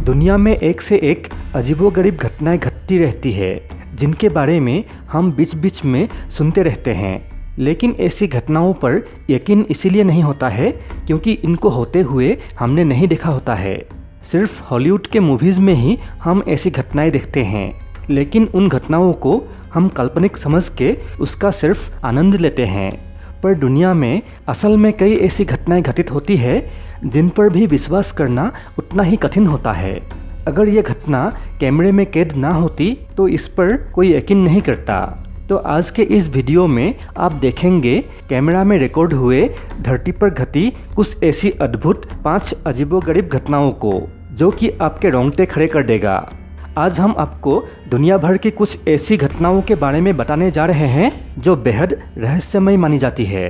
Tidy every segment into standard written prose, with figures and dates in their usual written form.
दुनिया में एक से एक अजीबोगरीब घटनाएं घटती रहती है जिनके बारे में हम बीच बीच में सुनते रहते हैं। लेकिन ऐसी घटनाओं पर यकीन इसीलिए नहीं होता है क्योंकि इनको होते हुए हमने नहीं देखा होता है। सिर्फ हॉलीवुड के मूवीज़ में ही हम ऐसी घटनाएं देखते हैं, लेकिन उन घटनाओं को हम काल्पनिक समझ के उसका सिर्फ आनंद लेते हैं। पर दुनिया में असल में कई ऐसी घटनाएं घटित होती है जिन पर भी विश्वास करना उतना ही कठिन होता है। अगर ये घटना कैमरे में कैद ना होती तो इस पर कोई यकीन नहीं करता। तो आज के इस वीडियो में आप देखेंगे कैमरा में रिकॉर्ड हुए धरती पर घटी कुछ ऐसी अद्भुत 5 अजीबोगरीब घटनाओं को जो कि आपके रोंगटे खड़े कर देगा। आज हम आपको दुनिया भर की कुछ ऐसी घटनाओं के बारे में बताने जा रहे हैं जो बेहद रहस्यमय मानी जाती है।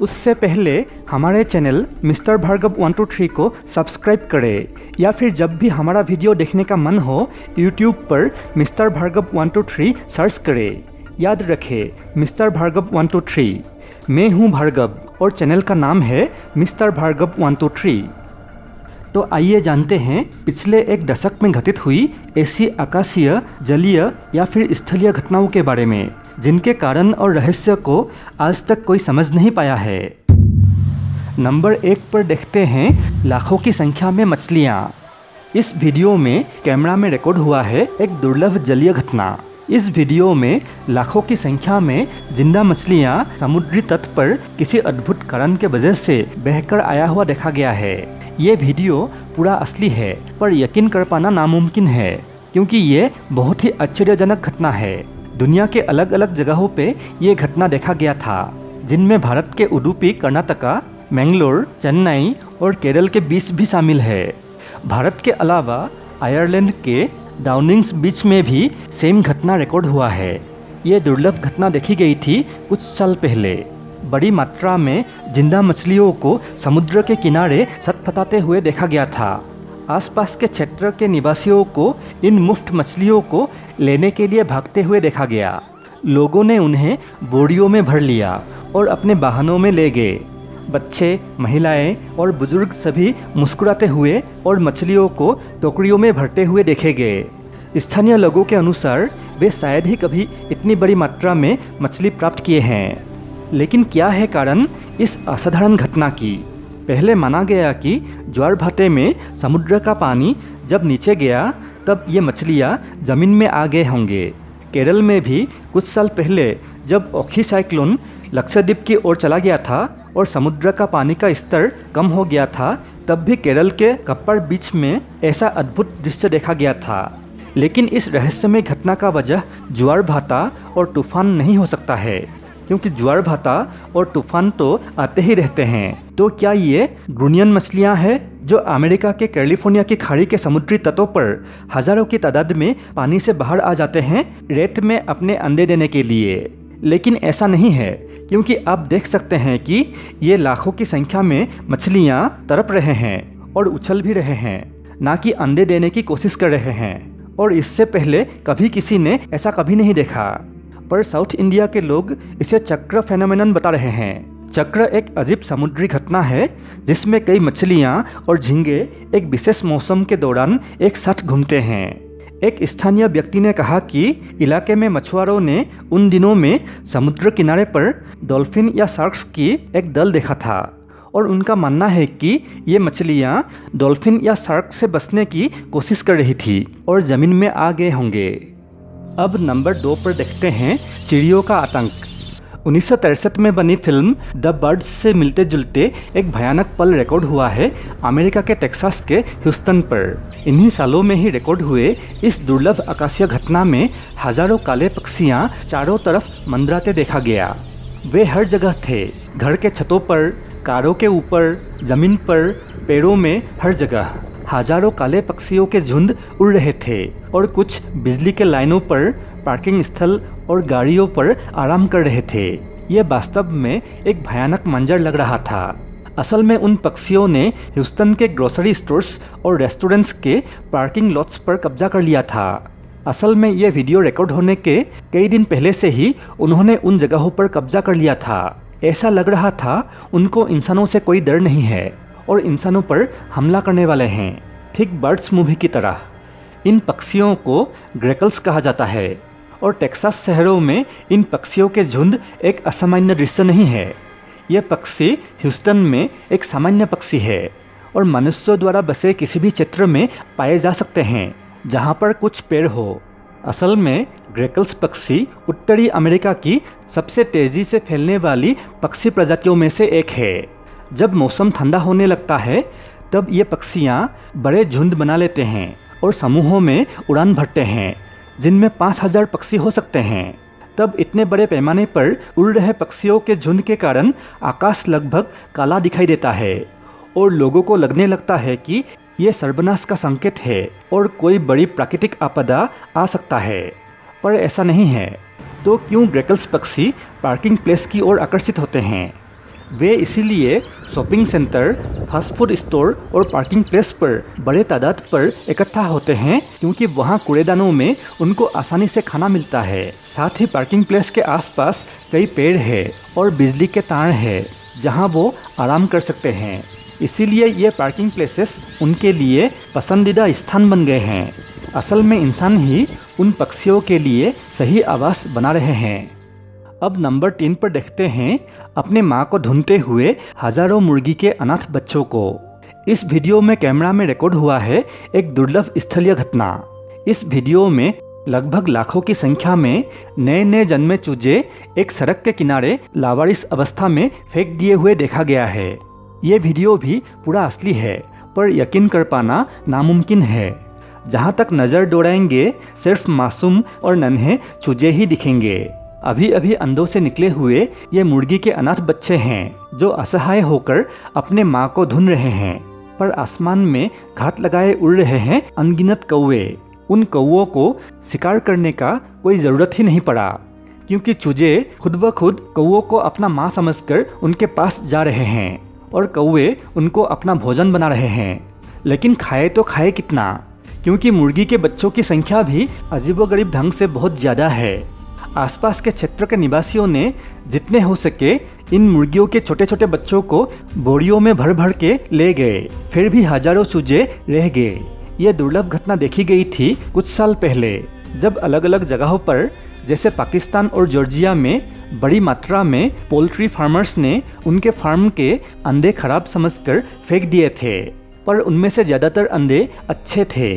उससे पहले हमारे चैनल मिस्टर भार्गव 123 को सब्सक्राइब करें या फिर जब भी हमारा वीडियो देखने का मन हो यूट्यूब पर मिस्टर भार्गव 123 सर्च करें। याद रखें मिस्टर भार्गव 123। मैं हूं भार्गव और चैनल का नाम है मिस्टर भार्गव 123। तो आइए जानते हैं पिछले एक दशक में घटित हुई ऐसी आकाशीय, जलीय या फिर स्थलीय घटनाओं के बारे में जिनके कारण और रहस्य को आज तक कोई समझ नहीं पाया है। नंबर 1 पर देखते हैं लाखों की संख्या में मछलियाँ। इस वीडियो में कैमरा में रिकॉर्ड हुआ है एक दुर्लभ जलीय घटना। इस वीडियो में लाखों की संख्या में जिंदा मछलियाँ समुद्री तट पर किसी अद्भुत कारण के वजह से बहकर आया हुआ देखा गया है। ये वीडियो पूरा असली है पर यकीन कर पाना नामुमकिन है क्योंकि ये बहुत ही आश्चर्यजनक घटना है। दुनिया के अलग अलग जगहों पे ये घटना देखा गया था जिनमें भारत के उडुपी, कर्नाटका, मैंगलोर, चेन्नई और केरल के बीच भी शामिल है। भारत के अलावा आयरलैंड के डाउनिंग्स बीच में भी सेम घटना रिकॉर्ड हुआ है। ये दुर्लभ घटना देखी गई थी कुछ साल पहले। बड़ी मात्रा में जिंदा मछलियों को समुद्र के किनारे छटपटाते हुए देखा गया था। आसपास के क्षेत्र के निवासियों को इन मुफ्त मछलियों को लेने के लिए भागते हुए देखा गया। लोगों ने उन्हें बोरियों में भर लिया और अपने वाहनों में ले गए। बच्चे, महिलाएं और बुजुर्ग सभी मुस्कुराते हुए और मछलियों को टोकरियों में भरते हुए देखे गए। स्थानीय लोगों के अनुसार वे शायद ही कभी इतनी बड़ी मात्रा में मछली प्राप्त किए हैं। लेकिन क्या है कारण इस असाधारण घटना की? पहले माना गया कि ज्वार भाटे में समुद्र का पानी जब नीचे गया तब ये मछलियाँ जमीन में आ गए होंगे। केरल में भी कुछ साल पहले जब ओखी साइक्लोन लक्षद्वीप की ओर चला गया था और समुद्र का पानी का स्तर कम हो गया था, तब भी केरल के कप्पर बीच में ऐसा अद्भुत दृश्य देखा गया था। लेकिन इस रहस्यमय घटना का वजह ज्वार भाटा और तूफान नहीं हो सकता है क्योंकि ज्वार भाटा और तूफान तो आते ही रहते हैं। तो क्या ये ग्रुनियन मछलियाँ हैं जो अमेरिका के कैलिफोर्निया की खाड़ी के समुद्री तटों पर हजारों की तादाद में पानी से बाहर आ जाते हैं रेत में अपने अंडे देने के लिए? लेकिन ऐसा नहीं है क्योंकि आप देख सकते हैं कि ये लाखों की संख्या में मछलियाँ तड़प रहे हैं और उछल भी रहे हैं, ना कि अंडे देने की कोशिश कर रहे हैं। और इससे पहले कभी किसी ने ऐसा कभी नहीं देखा। पर साउथ इंडिया के लोग इसे चक्र फेनोमेनन बता रहे हैं। चक्र एक अजीब समुद्री घटना है जिसमें कई मछलियाँ और झींगे एक विशेष मौसम के दौरान एक साथ घूमते हैं। एक स्थानीय व्यक्ति ने कहा कि इलाके में मछुआरों ने उन दिनों में समुद्र किनारे पर डॉल्फिन या शार्क्स की एक दल देखा था और उनका मानना है कि ये मछलियाँ डॉल्फिन या शार्क से बचने की कोशिश कर रही थी और ज़मीन में आ गए होंगे। अब नंबर 2 पर देखते हैं चिड़ियों का आतंक। 1963 में बनी फिल्म द बर्ड्स से मिलते जुलते एक भयानक पल रिकॉर्ड हुआ है अमेरिका के टेक्सास के ह्यूस्टन पर। इन्हीं सालों में ही रिकॉर्ड हुए इस दुर्लभ आकाशीय घटना में हजारों काले पक्षियाँ चारों तरफ मंडराते देखा गया। वे हर जगह थे, घर के छतों पर, कारों के ऊपर, जमीन पर, पेड़ों में, हर जगह हजारों काले पक्षियों के झुंड उड़ रहे थे और कुछ बिजली के लाइनों पर, पार्किंग स्थल और गाड़ियों पर आराम कर रहे थे। यह वास्तव में एक भयानक मंजर लग रहा था। असल में उन पक्षियों ने ह्यूस्टन के ग्रोसरी स्टोर्स और रेस्टोरेंट्स के पार्किंग लॉट्स पर कब्जा कर लिया था। असल में यह वीडियो रिकॉर्ड होने के कई दिन पहले से ही उन्होंने उन जगहों पर कब्जा कर लिया था। ऐसा लग रहा था उनको इंसानों से कोई डर नहीं है और इंसानों पर हमला करने वाले हैं। ठीक बर्ड्स मूवी की तरह। इन पक्षियों को ग्रेकल्स कहा जाता है और टेक्सास शहरों में इन पक्षियों के झुंड एक असामान्य दृश्य नहीं है। यह पक्षी ह्यूस्टन में एक सामान्य पक्षी है और मनुष्यों द्वारा बसे किसी भी क्षेत्र में पाए जा सकते हैं जहाँ पर कुछ पेड़ हो। असल में ग्रेकल्स पक्षी उत्तरी अमेरिका की सबसे तेज़ी से फैलने वाली पक्षी प्रजातियों में से एक है। जब मौसम ठंडा होने लगता है तब ये पक्षियाँ बड़े झुंड बना लेते हैं और समूहों में उड़ान भरते हैं जिनमें 5000 पक्षी हो सकते हैं। तब इतने बड़े पैमाने पर उड़ रहे पक्षियों के झुंड के कारण आकाश लगभग काला दिखाई देता है और लोगों को लगने लगता है कि ये सर्वनाश का संकेत है और कोई बड़ी प्राकृतिक आपदा आ सकता है, पर ऐसा नहीं है। तो क्यों ग्रेकल्स पक्षी पार्किंग प्लेस की ओर आकर्षित होते हैं? वे इसीलिए shopping centre, fast food store और पार्किंग प्लेस पर बड़े तादाद पर इकट्ठा होते हैं क्योंकि वहाँ कूड़ेदानों में उनको आसानी से खाना मिलता है। साथ ही पार्किंग प्लेस के आसपास कई पेड़ है और बिजली के तार है जहाँ वो आराम कर सकते हैं। इसीलिए ये पार्किंग प्लेसेस उनके लिए पसंदीदा स्थान बन गए हैं। असल में इंसान ही उन पक्षियों के लिए सही आवास बना रहे हैं। अब नंबर 3 पर देखते हैं अपने माँ को ढूंढते हुए हजारों मुर्गी के अनाथ बच्चों को। इस वीडियो में कैमरा में रिकॉर्ड हुआ है एक दुर्लभ स्थलीय घटना। इस वीडियो में लगभग लाखों की संख्या में नए नए जन्मे चूजे एक सड़क के किनारे लावारिस अवस्था में फेंक दिए हुए देखा गया है। ये वीडियो भी पूरा असली है, पर यकीन कर पाना नामुमकिन है। जहाँ तक नज़र दौड़ाएंगे सिर्फ मासूम और नन्हे चूजे ही दिखेंगे। अभी अभी अंडों से निकले हुए ये मुर्गी के अनाथ बच्चे हैं जो असहाय होकर अपने माँ को ढूंढ रहे हैं। पर आसमान में घात लगाए उड़ रहे हैं अनगिनत कौवे। उन कौवों को शिकार करने का कोई ज़रूरत ही नहीं पड़ा क्योंकि चूजे खुद ब खुद कौवों को अपना माँ समझकर उनके पास जा रहे हैं और कौवे उनको अपना भोजन बना रहे हैं। लेकिन खाए तो खाए कितना, क्योंकि मुर्गी के बच्चों की संख्या भी अजीबोगरीब ढंग से बहुत ज़्यादा है। आसपास के क्षेत्र के निवासियों ने जितने हो सके इन मुर्गियों के छोटे छोटे बच्चों को बोरियों में भर भर के ले गए। फिर भी हजारों चूजे रह गए। ये दुर्लभ घटना देखी गई थी कुछ साल पहले, जब अलग अलग जगहों पर जैसे पाकिस्तान और जॉर्जिया में बड़ी मात्रा में पोल्ट्री फार्मर्स ने उनके फार्म के अंडे खराब समझकर फेंक दिए थे। पर उनमें से ज़्यादातर अंडे अच्छे थे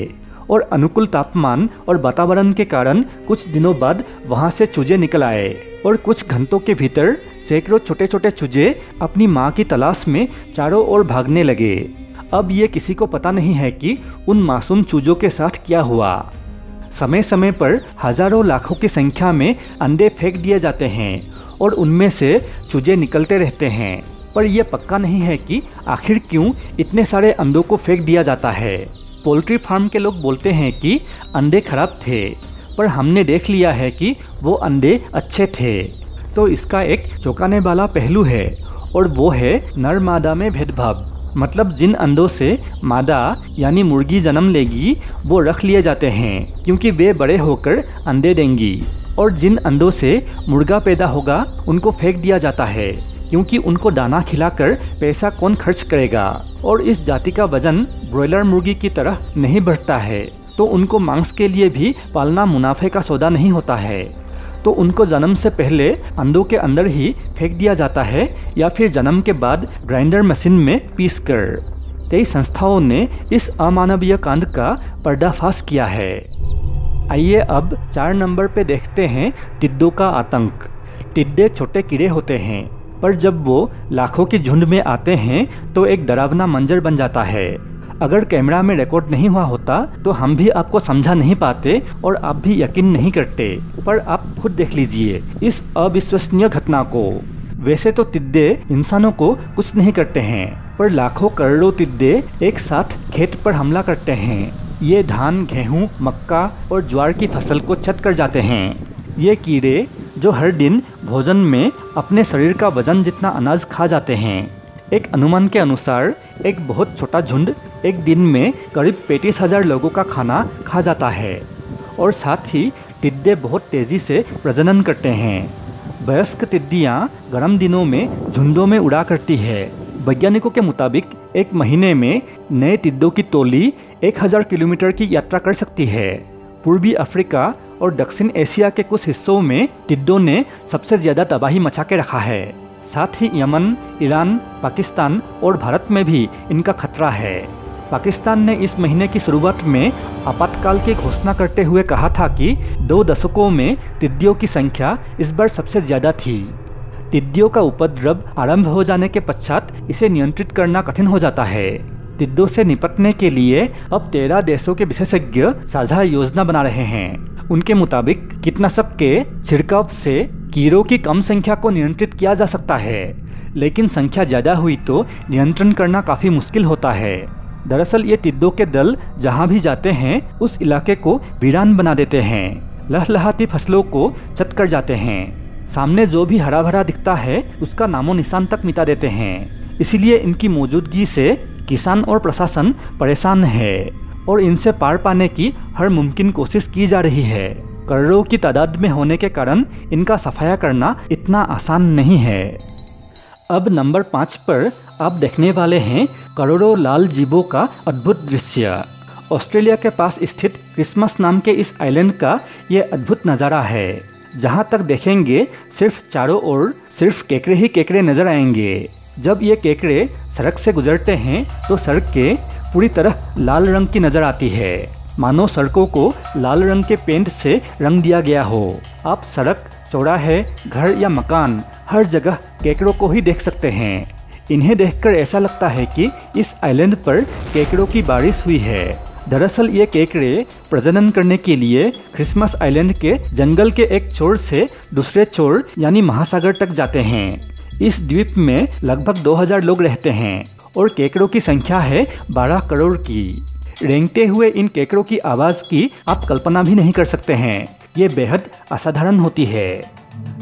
और अनुकूल तापमान और वातावरण के कारण कुछ दिनों बाद वहां से चूजे निकल आए और कुछ घंटों के भीतर सैकड़ों छोटे छोटे चूजे अपनी मां की तलाश में चारों ओर भागने लगे। अब ये किसी को पता नहीं है कि उन मासूम चूजों के साथ क्या हुआ। समय समय पर हजारों लाखों की संख्या में अंडे फेंक दिए जाते हैं और उनमें से चूजे निकलते रहते हैं, पर यह पक्का नहीं है कि आखिर क्यों इतने सारे अंडों को फेंक दिया जाता है। पोल्ट्री फार्म के लोग बोलते हैं कि अंडे खराब थे, पर हमने देख लिया है कि वो अंडे अच्छे थे। तो इसका एक चौंकाने वाला पहलू है और वो है नर मादा में भेदभाव। मतलब जिन अंडों से मादा यानी मुर्गी जन्म लेगी वो रख लिए जाते हैं क्योंकि वे बड़े होकर अंडे देंगी, और जिन अंडों से मुर्गा पैदा होगा उनको फेंक दिया जाता है क्योंकि उनको दाना खिलाकर पैसा कौन खर्च करेगा। और इस जाति का वजन ब्रॉयलर मुर्गी की तरह नहीं बढ़ता है, तो उनको मांस के लिए भी पालना मुनाफे का सौदा नहीं होता है। तो उनको जन्म से पहले अंडों के अंदर ही फेंक दिया जाता है या फिर जन्म के बाद ग्राइंडर मशीन में पीस कर। कई संस्थाओं ने इस अमानवीय कांड का पर्दाफाश किया है। आइए अब 4 नंबर पे देखते हैं टिड्डों का आतंक। टिड्डे छोटे कीड़े होते हैं, पर जब वो लाखों की झुंड में आते हैं तो एक डरावना मंजर बन जाता है। अगर कैमरा में रिकॉर्ड नहीं हुआ होता तो हम भी आपको समझा नहीं पाते और आप भी यकीन नहीं करते, पर आप खुद देख लीजिए इस अविश्वसनीय घटना को। वैसे तो टिड्डे इंसानों को कुछ नहीं करते हैं, पर लाखों करोड़ों टिड्डे एक साथ खेत पर हमला करते हैं। ये धान, गेहूँ, मक्का और ज्वार की फसल को छत कर जाते हैं। ये कीड़े जो हर दिन भोजन में अपने शरीर का वजन जितना अनाज खा जाते हैं। एक अनुमान के अनुसार एक बहुत छोटा झुंड एक दिन में करीब 35,000 लोगों का खाना खा जाता है। और साथ ही टिड्डे बहुत तेज़ी से प्रजनन करते हैं। वयस्क टिड्डियाँ गर्म दिनों में झुंडों में उड़ा करती है। वैज्ञानिकों के मुताबिक एक महीने में नए टिड्डों की टोली 1000 किलोमीटर की यात्रा कर सकती है। पूर्वी अफ्रीका और दक्षिण एशिया के कुछ हिस्सों में टिड्डों ने सबसे ज़्यादा तबाही मचा के रखा है। साथ ही यमन, ईरान, पाकिस्तान और भारत में भी इनका खतरा है। पाकिस्तान ने इस महीने की शुरुआत में आपातकाल की घोषणा करते हुए कहा था कि 2 दशकों में टिड्डियों की संख्या इस बार सबसे ज़्यादा थी। टिड्डियों का उपद्रव आरंभ हो जाने के पश्चात इसे नियंत्रित करना कठिन हो जाता है। टिड्डों से निपटने के लिए अब 13 देशों के विशेषज्ञ साझा योजना बना रहे हैं। उनके मुताबिक कीटनाशक के छिड़काव से कीड़ों की कम संख्या को नियंत्रित किया जा सकता है, लेकिन संख्या ज़्यादा हुई तो नियंत्रण करना काफ़ी मुश्किल होता है। दरअसल ये टिड्डों के दल जहाँ भी जाते हैं उस इलाके को वीरान बना देते हैं, लहलहाती फसलों को चट कर जाते हैं। सामने जो भी हरा भरा दिखता है उसका नामो निशान तक मिटा देते हैं। इसीलिए इनकी मौजूदगी से किसान और प्रशासन परेशान है और इनसे पार पाने की हर मुमकिन कोशिश की जा रही है। करोड़ों की तादाद में होने के कारण इनका सफाया करना इतना आसान नहीं है। अब नंबर 5 पर आप देखने वाले हैं करोड़ों लाल जीवों का अद्भुत दृश्य। ऑस्ट्रेलिया के पास स्थित क्रिसमस नाम के इस आइलैंड का ये अद्भुत नज़ारा है। जहाँ तक देखेंगे सिर्फ चारों ओर सिर्फ केकड़े ही केकड़े नजर आएंगे। जब ये केकड़े सड़क से गुजरते हैं तो सड़कें पूरी तरह लाल रंग की नजर आती है, मानो सड़कों को लाल रंग के पेंट से रंग दिया गया हो। आप सड़क, चौराहे, घर या मकान हर जगह केकड़ों को ही देख सकते हैं। इन्हें देखकर ऐसा लगता है कि इस आइलैंड पर केकड़ों की बारिश हुई है। दरअसल ये केकड़े प्रजनन करने के लिए क्रिसमस आइलैंड के जंगल के एक छोर से दूसरे छोर यानी महासागर तक जाते हैं। इस द्वीप में लगभग 2000 लोग रहते हैं और केकड़ों की संख्या है 12 करोड़ की। रेंगते हुए इन केकड़ों की आवाज़ की आप कल्पना भी नहीं कर सकते हैं। ये बेहद असाधारण होती है।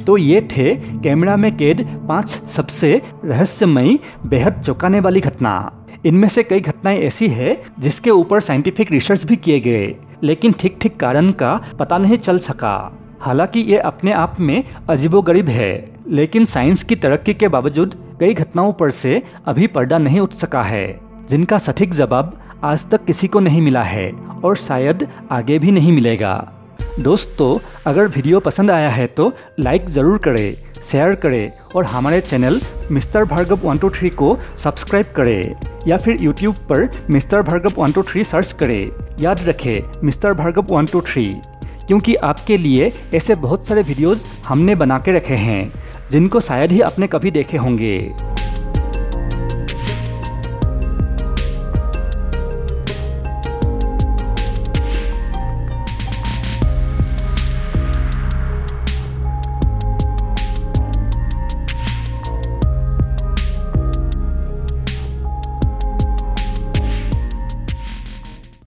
तो ये थे कैमरा में कैद 5 सबसे रहस्यमयी, बेहद चौंकाने वाली घटना। इनमें से कई घटनाएं ऐसी है जिसके ऊपर साइंटिफिक रिसर्च भी किए गए, लेकिन ठीक कारण का पता नहीं चल सका। हालांकि ये अपने आप में अजीबोगरीब है, लेकिन साइंस की तरक्की के बावजूद कई घटनाओं पर से अभी पर्दा नहीं उठ सका है, जिनका सटीक जवाब आज तक किसी को नहीं मिला है और शायद आगे भी नहीं मिलेगा। दोस्तों, अगर वीडियो पसंद आया है तो लाइक ज़रूर करें, शेयर करें और हमारे चैनल मिस्टर भार्गव 123 को सब्सक्राइब करें या फिर यूट्यूब पर मिस्टर भार्गव 123 सर्च करें। याद रखें मिस्टर भार्गव 123, क्योंकि आपके लिए ऐसे बहुत सारे वीडियोज़ हमने बना के रखे हैं जिनको शायद ही आपने कभी देखे होंगे।